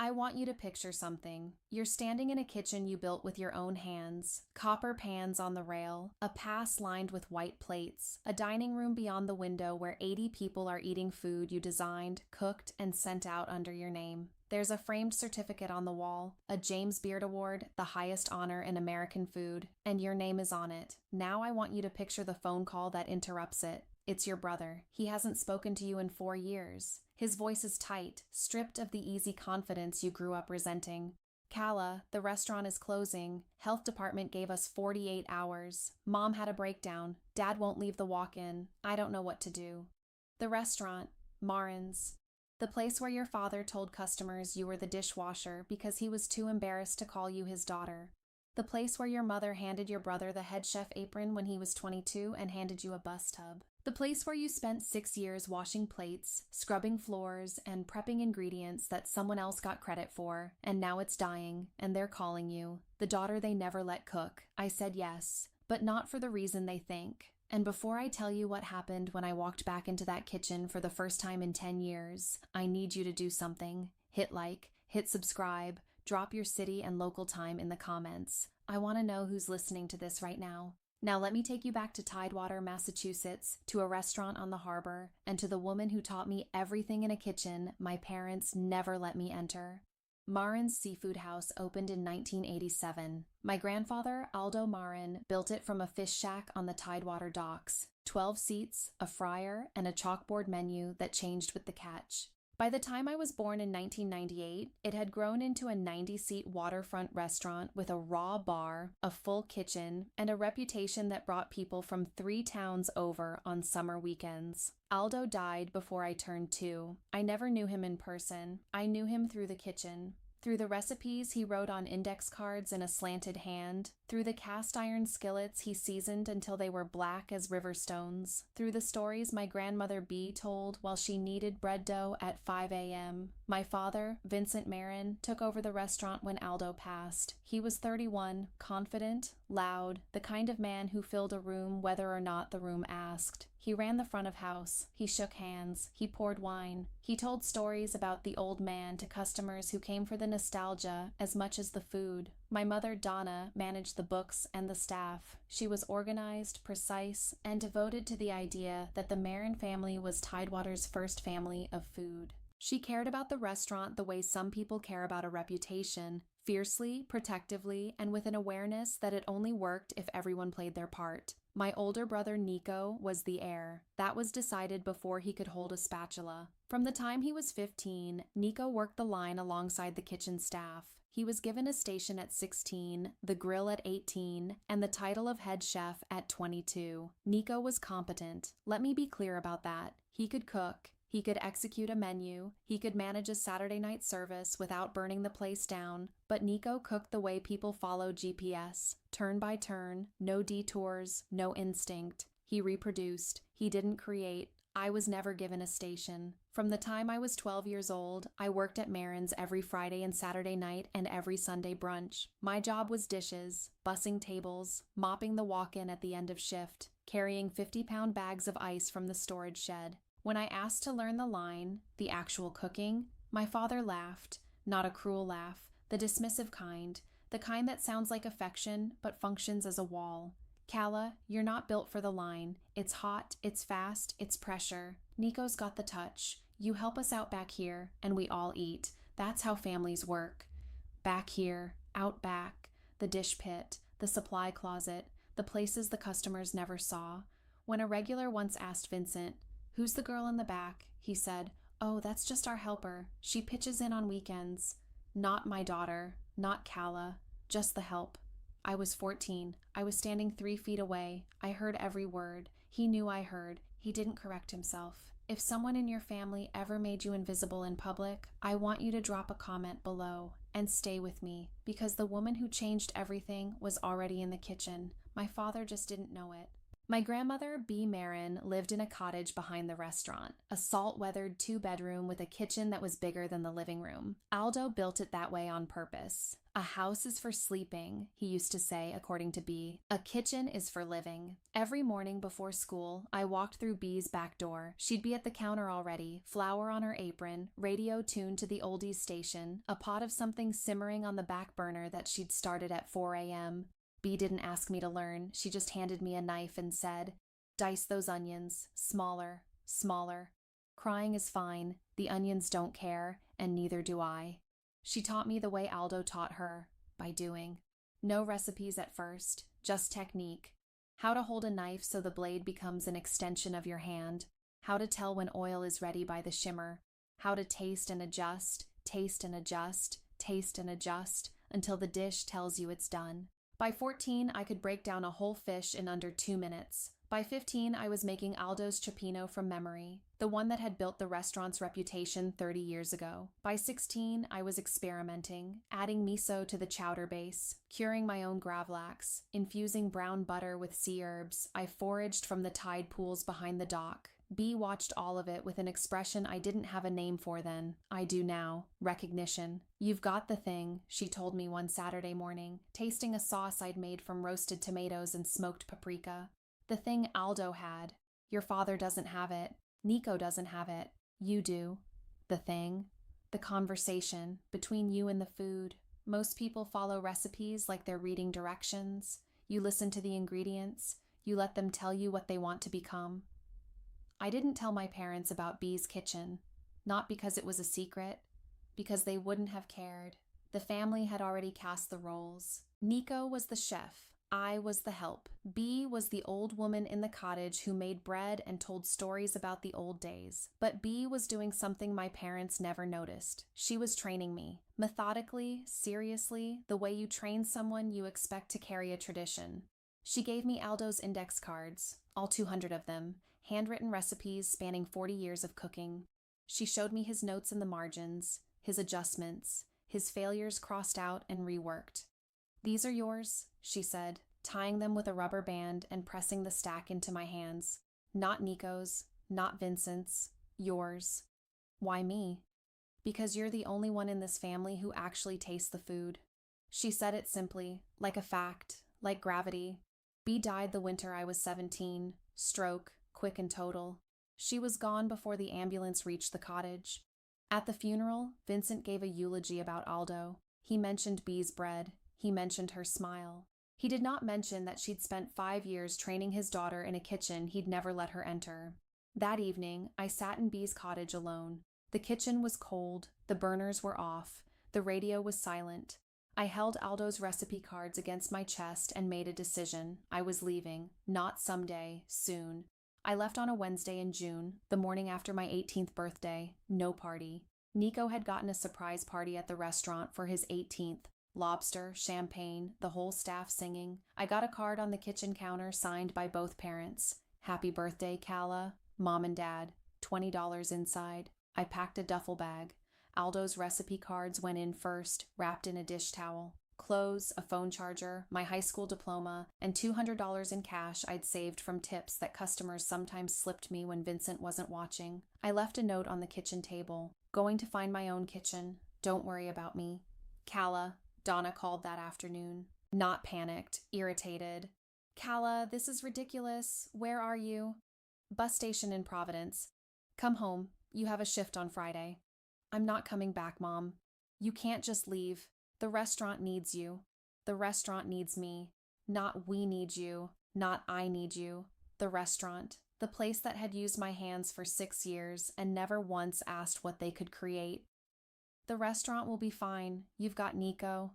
I want you to picture something. You're standing in a kitchen you built with your own hands, copper pans on the rail, a pass lined with white plates, a dining room beyond the window where 80 people are eating food you designed, cooked, and sent out under your name. There's a framed certificate on the wall, a James Beard Award, the highest honor in American food, and your name is on it. Now I want you to picture the phone call that interrupts it. It's your brother. He hasn't spoken to you in 4 years. His voice is tight, stripped of the easy confidence you grew up resenting. Kala, the restaurant is closing. Health department gave us 48 hours. Mom had a breakdown. Dad won't leave the walk-in. I don't know what to do. The restaurant, Marin's. The place where your father told customers you were the dishwasher because he was too embarrassed to call you his daughter. The place where your mother handed your brother the head chef apron when he was 22 and handed you a bus tub. The place where you spent 6 years washing plates, scrubbing floors, and prepping ingredients that someone else got credit for, and now it's dying, and they're calling you. The daughter they never let cook. I said yes, but not for the reason they think. And before I tell you what happened when I walked back into that kitchen for the first time in 10 years, I need you to do something. Hit like, hit subscribe, drop your city and local time in the comments. I want to know who's listening to this right now. Now let me take you back to Tidewater, Massachusetts, to a restaurant on the harbor, and to the woman who taught me everything in a kitchen my parents never let me enter. Marin's Seafood House opened in 1987. My grandfather, Aldo Marin, built it from a fish shack on the Tidewater docks. 12 seats, a fryer, and a chalkboard menu that changed with the catch. By the time I was born in 1998, it had grown into a 90-seat waterfront restaurant with a raw bar, a full kitchen, and a reputation that brought people from 3 towns over on summer weekends. Aldo died before I turned 2. I never knew him in person. I knew him through the kitchen. Through the recipes he wrote on index cards in a slanted hand, through the cast iron skillets he seasoned until they were black as river stones, through the stories my grandmother Bee told while she kneaded bread dough at 5 a.m. My father, Vincent Marin, took over the restaurant when Aldo passed. He was 31, confident, loud, the kind of man who filled a room whether or not the room asked. He ran the front of house. He shook hands. He poured wine. He told stories about the old man to customers who came for the nostalgia as much as the food. My mother, Donna, managed the books and the staff. She was organized, precise, and devoted to the idea that the Marin family was Tidewater's first family of food. She cared about the restaurant the way some people care about a reputation, fiercely, protectively, and with an awareness that it only worked if everyone played their part. My older brother Nico was the heir. That was decided before he could hold a spatula. From the time he was 15, Nico worked the line alongside the kitchen staff. He was given a station at 16, the grill at 18, and the title of head chef at 22. Nico was competent. Let me be clear about that. He could cook. He could execute a menu. He could manage a Saturday night service without burning the place down. But Nico cooked the way people follow GPS, turn by turn, no detours, no instinct. He reproduced. He didn't create. I was never given a station. From the time I was 12 years old, I worked at Marin's every Friday and Saturday night and every Sunday brunch. My job was dishes, bussing tables, mopping the walk-in at the end of shift, carrying 50-pound bags of ice from the storage shed. When I asked to learn the line, the actual cooking, my father laughed, not a cruel laugh, the dismissive kind, the kind that sounds like affection but functions as a wall. Kala, you're not built for the line. It's hot, it's fast, it's pressure. Nico's got the touch. You help us out back here, and we all eat. That's how families work. Back here, out back, the dish pit, the supply closet, the places the customers never saw. When a regular once asked Vincent, "Who's the girl in the back?" he said, "Oh, that's just our helper. She pitches in on weekends." Not my daughter, not Kala, just the help. I was 14. I was standing 3 feet away. I heard every word. He knew I heard. He didn't correct himself. If someone in your family ever made you invisible in public, I want you to drop a comment below and stay with me, because the woman who changed everything was already in the kitchen. My father just didn't know it. My grandmother, B. Marin, lived in a cottage behind the restaurant, a salt-weathered two-bedroom with a kitchen that was bigger than the living room. Aldo built it that way on purpose. A house is for sleeping, he used to say, according to B. A kitchen is for living. Every morning before school, I walked through B's back door. She'd be at the counter already, flour on her apron, radio tuned to the oldies station, a pot of something simmering on the back burner that she'd started at 4 a.m. B didn't ask me to learn, she just handed me a knife and said, "Dice those onions, smaller, smaller. Crying is fine, the onions don't care, and neither do I." She taught me the way Aldo taught her, by doing. No recipes at first, just technique. How to hold a knife so the blade becomes an extension of your hand. How to tell when oil is ready by the shimmer. How to taste and adjust, taste and adjust, taste and adjust, until the dish tells you it's done. By 14, I could break down a whole fish in under 2 minutes. By 15, I was making Aldo's cioppino from memory, the one that had built the restaurant's reputation 30 years ago. By 16, I was experimenting, adding miso to the chowder base, curing my own gravlax, infusing brown butter with sea herbs. I foraged from the tide pools behind the dock. B watched all of it with an expression I didn't have a name for then. I do now. Recognition. "You've got the thing," she told me one Saturday morning, tasting a sauce I'd made from roasted tomatoes and smoked paprika. "The thing Aldo had. Your father doesn't have it. Nico doesn't have it. You do. The thing. The conversation between you and the food. Most people follow recipes like they're reading directions. You listen to the ingredients. You let them tell you what they want to become." I didn't tell my parents about B's kitchen, not because it was a secret, because they wouldn't have cared. The family had already cast the roles. Nico was the chef. I was the help. B was the old woman in the cottage who made bread and told stories about the old days. But B was doing something my parents never noticed. She was training me. Methodically, seriously, the way you train someone you expect to carry a tradition. She gave me Aldo's index cards, all 200 of them, handwritten recipes spanning 40 years of cooking. She showed me his notes in the margins, his adjustments, his failures crossed out and reworked. "These are yours," she said, tying them with a rubber band and pressing the stack into my hands. "Not Nico's, not Vincent's, yours." "Why me?" "Because you're the only one in this family who actually tastes the food." She said it simply, like a fact, like gravity. B died the winter I was 17, stroke, quick and total. She was gone before the ambulance reached the cottage. At the funeral, Vincent gave a eulogy about Aldo. He mentioned B's bread. He mentioned her smile. He did not mention that she'd spent 5 years training his daughter in a kitchen he'd never let her enter. That evening, I sat in B's cottage alone. The kitchen was cold, the burners were off, the radio was silent. I held Aldo's recipe cards against my chest and made a decision. I was leaving, not someday, soon. I left on a Wednesday in June, the morning after my 18th birthday. No party. Nico had gotten a surprise party at the restaurant for his 18th. Lobster, champagne, the whole staff singing. I got a card on the kitchen counter signed by both parents. "Happy birthday, Calla. Mom and Dad." $20 inside. I packed a duffel bag. Aldo's recipe cards went in first, wrapped in a dish towel. Clothes, a phone charger, my high school diploma, and $200 in cash I'd saved from tips that customers sometimes slipped me when Vincent wasn't watching. I left a note on the kitchen table. "Going to find my own kitchen. Don't worry about me. Calla," Donna called that afternoon. Not panicked, irritated. "Calla, this is ridiculous. Where are you?" "Bus station in Providence." "Come home. You have a shift on Friday." "I'm not coming back, Mom." "You can't just leave. The restaurant needs you. The restaurant needs me. Not we need you. Not I need you. The restaurant. The place that had used my hands for 6 years and never once asked what they could create. The restaurant will be fine. You've got Nico.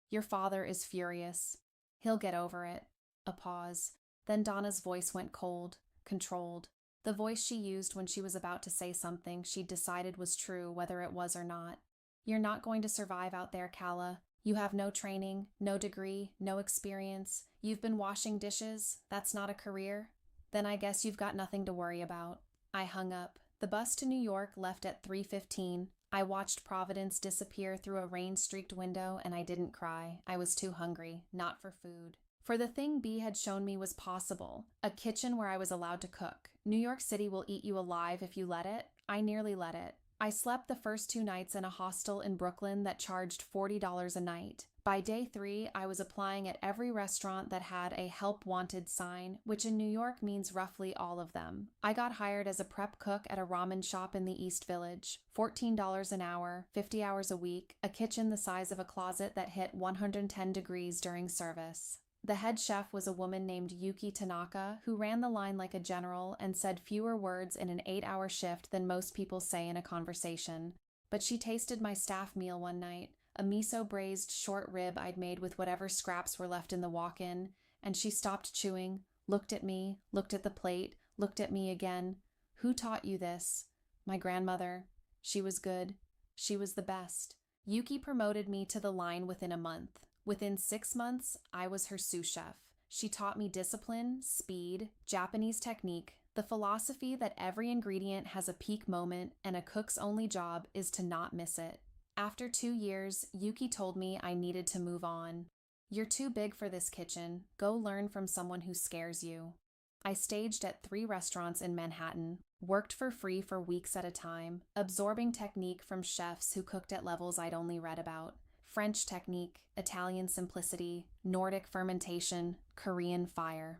Your father is furious. He'll get over it." A pause. Then Donna's voice went cold, controlled. The voice she used when she was about to say something she'd decided was true whether it was or not. "You're not going to survive out there, Calla. You have no training, no degree, no experience. You've been washing dishes. That's not a career. Then I guess you've got nothing to worry about." I hung up. The bus to New York left at 3:15. I watched Providence disappear through a rain-streaked window and I didn't cry. I was too hungry, not for food. For the thing B had shown me was possible, a kitchen where I was allowed to cook. New York City will eat you alive if you let it. I nearly let it. I slept the first 2 nights in a hostel in Brooklyn that charged $40 a night. By day 3, I was applying at every restaurant that had a help wanted sign, which in New York means roughly all of them. I got hired as a prep cook at a ramen shop in the East Village. $14 an hour, 50 hours a week, a kitchen the size of a closet that hit 110 degrees during service. The head chef was a woman named Yuki Tanaka, who ran the line like a general and said fewer words in an 8-hour shift than most people say in a conversation. But she tasted my staff meal one night, a miso braised short rib I'd made with whatever scraps were left in the walk-in, and she stopped chewing, looked at me, looked at the plate, looked at me again. Who taught you this? My grandmother. She was good. She was the best. Yuki promoted me to the line within a month. Within 6 months, I was her sous chef. She taught me discipline, speed, Japanese technique, the philosophy that every ingredient has a peak moment and a cook's only job is to not miss it. After 2 years, Yuki told me I needed to move on. You're too big for this kitchen. Go learn from someone who scares you. I staged at 3 restaurants in Manhattan, worked for free for weeks at a time, absorbing technique from chefs who cooked at levels I'd only read about. French technique, Italian simplicity, Nordic fermentation, Korean fire.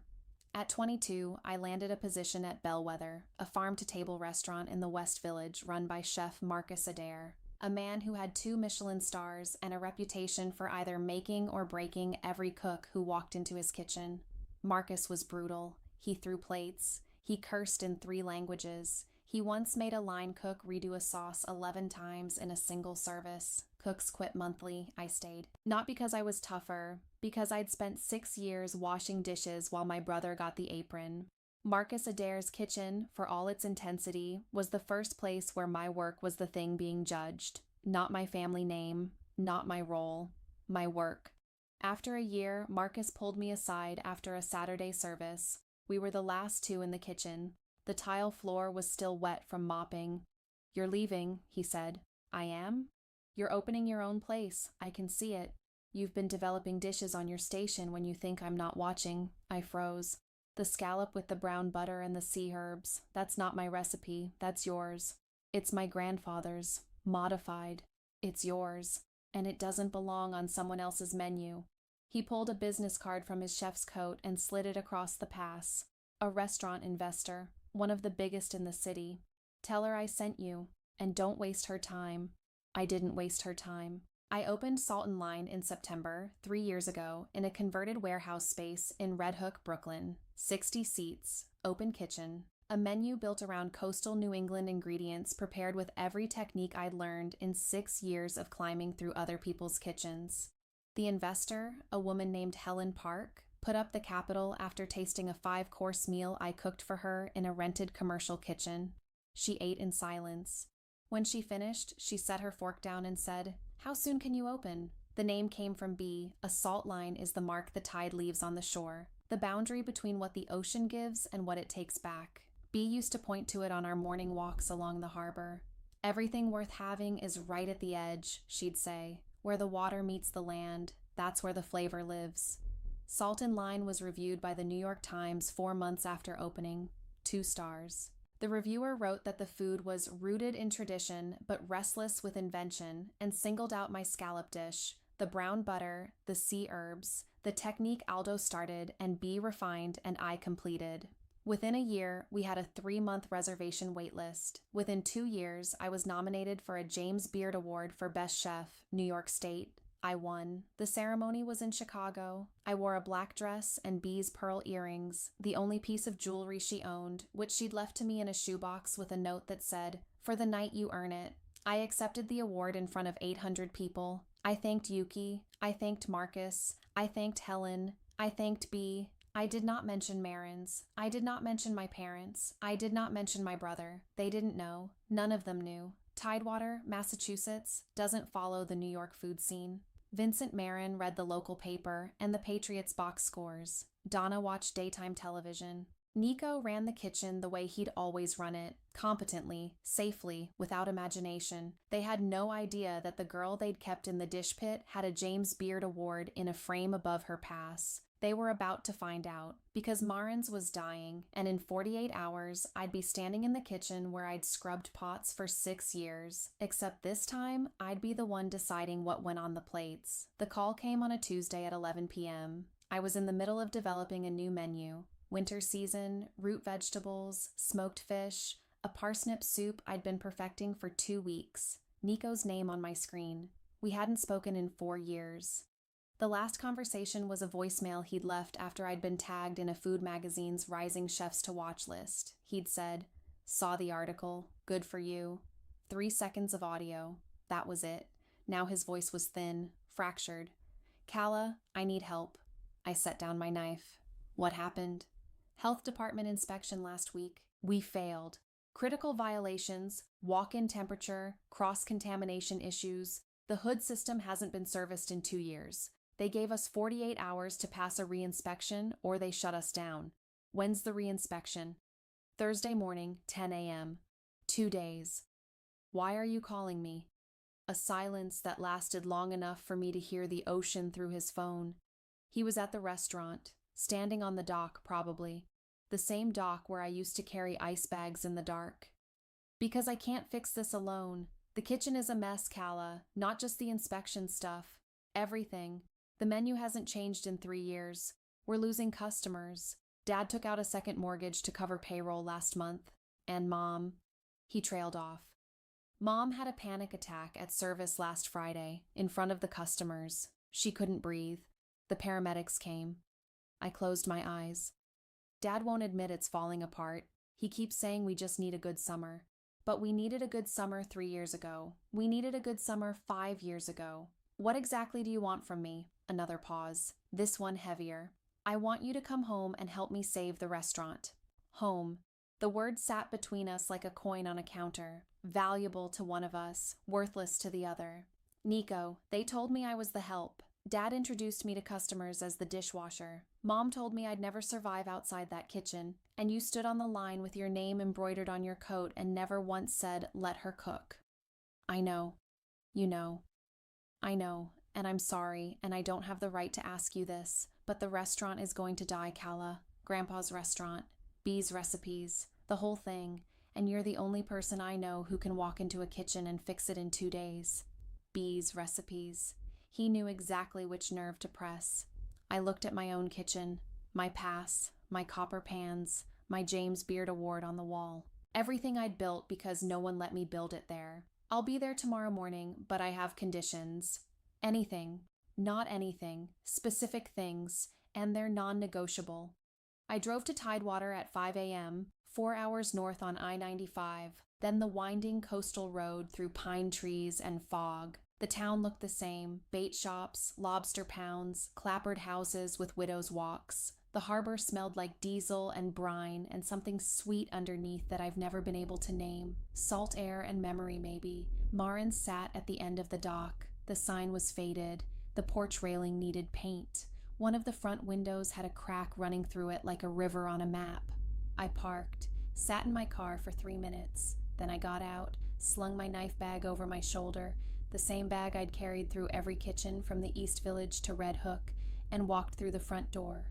At 22, I landed a position at Bellwether, a farm-to-table restaurant in the West Village run by chef Marcus Adair, a man who had 2 Michelin stars and a reputation for either making or breaking every cook who walked into his kitchen. Marcus was brutal. He threw plates. He cursed in 3 languages. He once made a line cook redo a sauce 11 times in a single service. Cooks quit monthly. I stayed. Not because I was tougher, because I'd spent 6 years washing dishes while my brother got the apron. Marcus Adair's kitchen, for all its intensity, was the first place where my work was the thing being judged. Not my family name, not my role, my work. After a year, Marcus pulled me aside after a Saturday service. We were the last 2 in the kitchen. The tile floor was still wet from mopping. You're leaving, he said. I am? You're opening your own place. I can see it. You've been developing dishes on your station when you think I'm not watching. I froze. The scallop with the brown butter and the sea herbs. That's not my recipe. That's yours. It's my grandfather's. Modified. It's yours. And it doesn't belong on someone else's menu. He pulled a business card from his chef's coat and slid it across the pass. A restaurant investor. One of the biggest in the city. Tell her I sent you, and don't waste her time. I didn't waste her time. I opened Salt and Line in September, 3 years ago, in a converted warehouse space in Red Hook, Brooklyn. 60 seats, open kitchen, a menu built around coastal New England ingredients prepared with every technique I'd learned in 6 years of climbing through other people's kitchens. The investor, a woman named Helen Park, put up the capital after tasting a 5-course meal I cooked for her in a rented commercial kitchen. She ate in silence. When she finished, she set her fork down and said, "How soon can you open?" The name came from B. A salt line is the mark the tide leaves on the shore, the boundary between what the ocean gives and what it takes back. B used to point to it on our morning walks along the harbor. Everything worth having is right at the edge, she'd say. Where the water meets the land, that's where the flavor lives. Salt and Line was reviewed by the New York Times 4 months after opening. 2 stars. The reviewer wrote that the food was rooted in tradition but restless with invention and singled out my scallop dish, the brown butter, the sea herbs, the technique Aldo started and B refined and I completed. Within a year, we had a 3-month reservation waitlist. Within 2 years, I was nominated for a James Beard Award for Best Chef, New York State. I won. The ceremony was in Chicago. I wore a black dress and B's pearl earrings, the only piece of jewelry she owned, which she'd left to me in a shoebox with a note that said, "For the night you earn it." I accepted the award in front of 800 people. I thanked Yuki. I thanked Marcus. I thanked Helen. I thanked B. I did not mention Marin's. I did not mention my parents. I did not mention my brother. They didn't know. None of them knew. Tidewater, Massachusetts, doesn't follow the New York food scene. Vincent Marin read the local paper and the Patriots box scores. Donna watched daytime television. Nico ran the kitchen the way he'd always run it, competently, safely, without imagination. They had no idea that the girl they'd kept in the dish pit had a James Beard Award in a frame above her pass. They were about to find out, because Marins was dying, and in 48 hours, I'd be standing in the kitchen where I'd scrubbed pots for 6 years, except this time, I'd be the one deciding what went on the plates. The call came on a Tuesday at 11 p.m. I was in the middle of developing a new menu. Winter season, root vegetables, smoked fish, a parsnip soup I'd been perfecting for 2 weeks. Nico's name on my screen. We hadn't spoken in 4 years. The last conversation was a voicemail he'd left after I'd been tagged in a food magazine's Rising Chefs to Watch list. He'd said, "Saw the article. Good for you." 3 seconds of audio. That was it. Now his voice was thin, fractured. "Calla, I need help." I set down my knife. "What happened?" "Health department inspection last week. We failed. Critical violations, walk-in temperature, cross-contamination issues. The hood system hasn't been serviced in 2 years. They gave us 48 hours to pass a reinspection or they shut us down. When's the reinspection?" "Thursday morning, 10 a.m. 2 days. "Why are you calling me?" A silence that lasted long enough for me to hear the ocean through his phone. He was at the restaurant, standing on the dock probably. The same dock where I used to carry ice bags in the dark. "Because I can't fix this alone. The kitchen is a mess, Calla, not just the inspection stuff. Everything. The menu hasn't changed in 3 years. We're losing customers. Dad took out a second mortgage to cover payroll last month. And Mom." He trailed off. "Mom had a panic attack at service last Friday, in front of the customers. She couldn't breathe. The paramedics came." I closed my eyes. "Dad won't admit it's falling apart. He keeps saying we just need a good summer. But we needed a good summer 3 years ago. We needed a good summer 5 years ago. What exactly do you want from me?" Another pause. This one heavier. "I want you to come home and help me save the restaurant." Home. The word sat between us like a coin on a counter. Valuable to one of us, worthless to the other. "Nico, they told me I was the help. Dad introduced me to customers as the dishwasher. Mom told me I'd never survive outside that kitchen, and you stood on the line with your name embroidered on your coat and never once said, 'Let her cook.'" "I know. You know." "I know, and I'm sorry, and I don't have the right to ask you this, but the restaurant is going to die, Calla. Grandpa's restaurant, Bee's recipes, the whole thing, and you're the only person I know who can walk into a kitchen and fix it in 2 days. Bee's recipes." He knew exactly which nerve to press. I looked at my own kitchen, my pass, my copper pans, my James Beard Award on the wall. Everything I'd built because no one let me build it there. "I'll be there tomorrow morning, but I have conditions." Anything, not anything, specific things, and they're non-negotiable. I drove to Tidewater at 5 a.m., 4 hours north on I-95, then the winding coastal road through pine trees and fog. The town looked the same: bait shops, lobster pounds, clapboard houses with widows' walks. The harbor smelled like diesel and brine and something sweet underneath that I've never been able to name. Salt air and memory, maybe. Marin sat at the end of the dock. The sign was faded. The porch railing needed paint. One of the front windows had a crack running through it like a river on a map. I parked, sat in my car for 3 minutes. Then I got out, slung my knife bag over my shoulder, the same bag I'd carried through every kitchen from the East Village to Red Hook, and walked through the front door.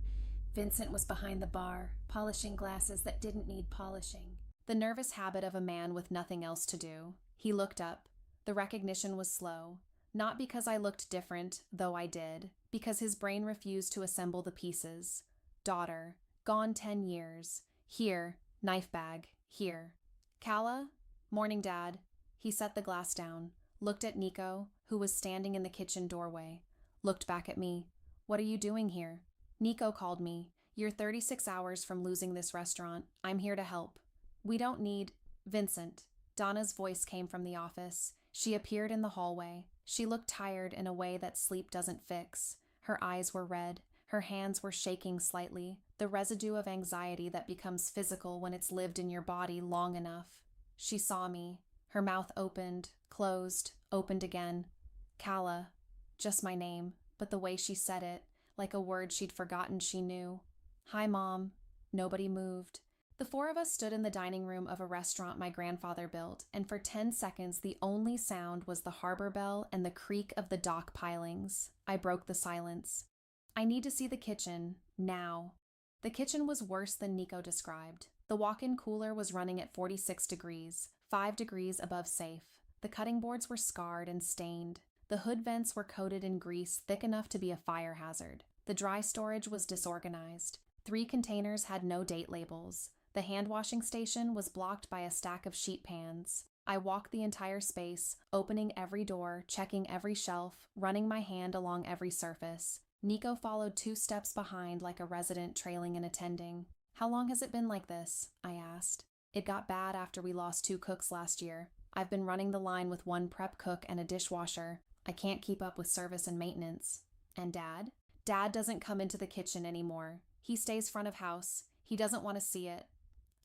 Vincent was behind the bar, polishing glasses that didn't need polishing. The nervous habit of a man with nothing else to do. He looked up. The recognition was slow. Not because I looked different, though I did, because his brain refused to assemble the pieces. Daughter, gone 10 years. Here, knife bag, here. "Calla? Morning, Dad." He set the glass down, looked at Nico, who was standing in the kitchen doorway, looked back at me. "What are you doing here?" "Nico called me. You're 36 hours from losing this restaurant. I'm here to help." "We don't need—" "Vincent." Donna's voice came from the office. She appeared in the hallway. She looked tired in a way that sleep doesn't fix. Her eyes were red. Her hands were shaking slightly, the residue of anxiety that becomes physical when it's lived in your body long enough. She saw me. Her mouth opened, closed, opened again. "Calla." Just my name, but the way she said it, like a word she'd forgotten she knew. "Hi, Mom." Nobody moved. The 4 of us stood in the dining room of a restaurant my grandfather built, and for 10 seconds the only sound was the harbor bell and the creak of the dock pilings. I broke the silence. I need to see the kitchen, now. The kitchen was worse than Nico described. The walk-in cooler was running at 46 degrees, 5 degrees above safe. The cutting boards were scarred and stained. The hood vents were coated in grease thick enough to be a fire hazard. The dry storage was disorganized. 3 containers had no date labels. The hand washing station was blocked by a stack of sheet pans. I walked the entire space, opening every door, checking every shelf, running my hand along every surface. Nico followed 2 steps behind like a resident trailing and attending. How long has it been like this? I asked. It got bad after we lost 2 cooks last year. I've been running the line with 1 prep cook and a dishwasher. I can't keep up with service and maintenance. And Dad? Dad doesn't come into the kitchen anymore. He stays front of house. He doesn't want to see it.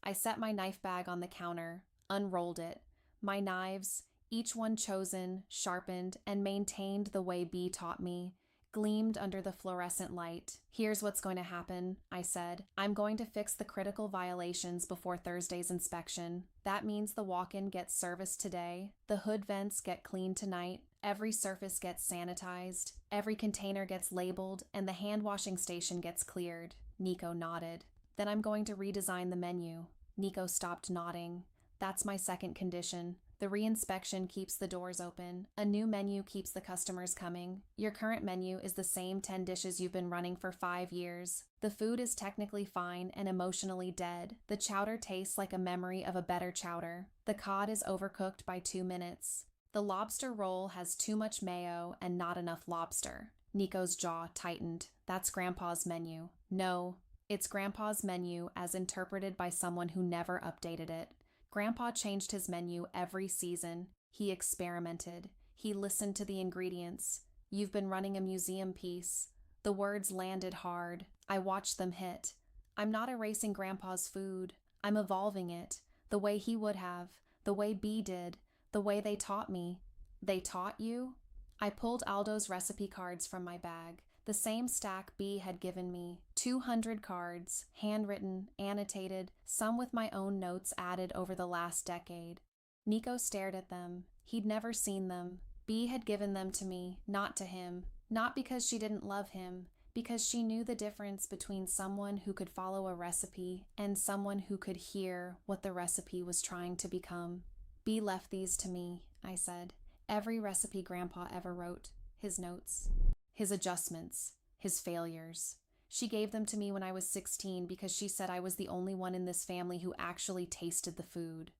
I set my knife bag on the counter, unrolled it. My knives, each one chosen, sharpened, and maintained the way Bee taught me, gleamed under the fluorescent light. Here's what's going to happen, I said. I'm going to fix the critical violations before Thursday's inspection. That means the walk-in gets serviced today, the hood vents get cleaned tonight, every surface gets sanitized, every container gets labeled, and the hand washing station gets cleared. Nico nodded. Then I'm going to redesign the menu. Nico stopped nodding. That's my second condition. The reinspection keeps the doors open. A new menu keeps the customers coming. Your current menu is the same 10 dishes you've been running for 5 years. The food is technically fine and emotionally dead. The chowder tastes like a memory of a better chowder. The cod is overcooked by 2 minutes. The lobster roll has too much mayo and not enough lobster. Nico's jaw tightened. That's Grandpa's menu. No, it's Grandpa's menu as interpreted by someone who never updated it. Grandpa changed his menu every season. He experimented. He listened to the ingredients. You've been running a museum piece. The words landed hard. I watched them hit. I'm not erasing Grandpa's food. I'm evolving it. The way he would have. The way Bee did. The way they taught me. They taught you? I pulled Aldo's recipe cards from my bag. The same stack Bee had given me, 200 cards, handwritten, annotated, some with my own notes added over the last decade. Nico stared at them. He'd never seen them. Bee had given them to me, not to him. Not because she didn't love him, because she knew the difference between someone who could follow a recipe and someone who could hear what the recipe was trying to become. Bee left these to me, I said. Every recipe Grandpa ever wrote. His notes. His adjustments, his failures. She gave them to me when I was 16 because she said I was the only one in this family who actually tasted the food.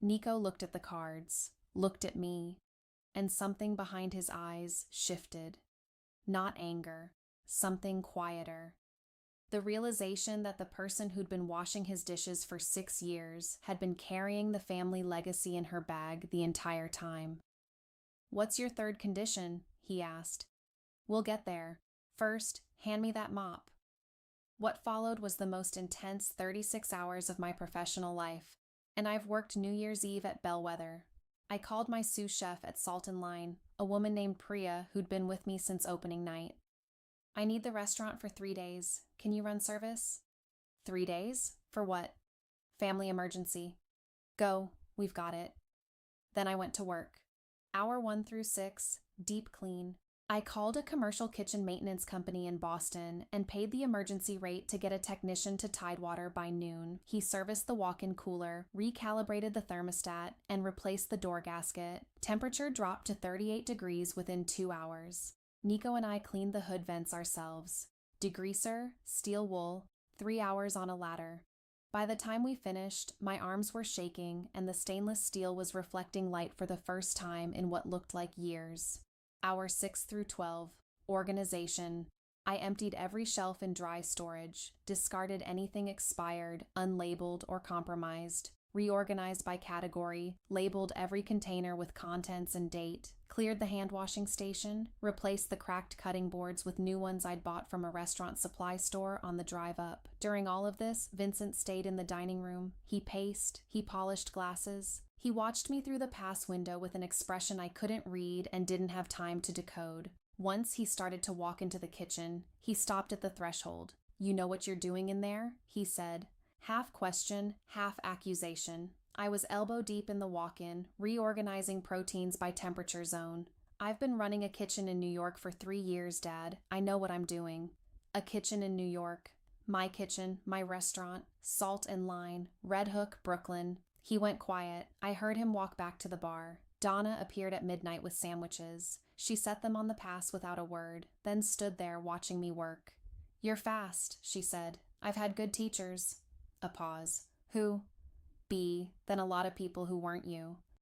Nico looked at the cards, looked at me, and something behind his eyes shifted. Not anger, something quieter. The realization that the person who'd been washing his dishes for 6 years had been carrying the family legacy in her bag the entire time. "What's your third condition?" he asked. "We'll get there. First, hand me that mop." What followed was the most intense 36 hours of my professional life, and I've worked New Year's Eve at Bellwether. I called my sous chef at Salt and Line, a woman named Priya who'd been with me since opening night. "I need the restaurant for 3 days. Can you run service?" 3 days? For what? "Family emergency." "Go. We've got it." Then I went to work. Hour 1 through 6, deep clean. I called a commercial kitchen maintenance company in Boston and paid the emergency rate to get a technician to Tidewater by noon. He serviced the walk-in cooler, recalibrated the thermostat, and replaced the door gasket. Temperature dropped to 38 degrees within 2 hours. Nico and I cleaned the hood vents ourselves. Degreaser, steel wool, 3 hours on a ladder. By the time we finished, my arms were shaking and the stainless steel was reflecting light for the first time in what looked like years. Hour 6 through 12, organization. I emptied every shelf in dry storage, discarded anything expired, unlabeled, or compromised, reorganized by category, labeled every container with contents and date, cleared the hand washing station, replaced the cracked cutting boards with new ones I'd bought from a restaurant supply store on the drive up. During all of this, Vincent stayed in the dining room. He paced, he polished glasses. He watched me through the pass window with an expression I couldn't read and didn't have time to decode. Once he started to walk into the kitchen. He stopped at the threshold. "You know what you're doing in there?" he said. Half question, half accusation. I was elbow deep in the walk-in, reorganizing proteins by temperature zone. I've been running a kitchen in New York for 3 years, Dad. I know what I'm doing. A kitchen in New York. My kitchen, my restaurant, Salt and Line, Red Hook, Brooklyn. He went quiet. I heard him walk back to the bar. Donna appeared at midnight with sandwiches. She set them on the pass without a word, then stood there watching me work. "You're fast," she said. "I've had good teachers." A pause. "Who?" "B, then a lot of people who weren't you."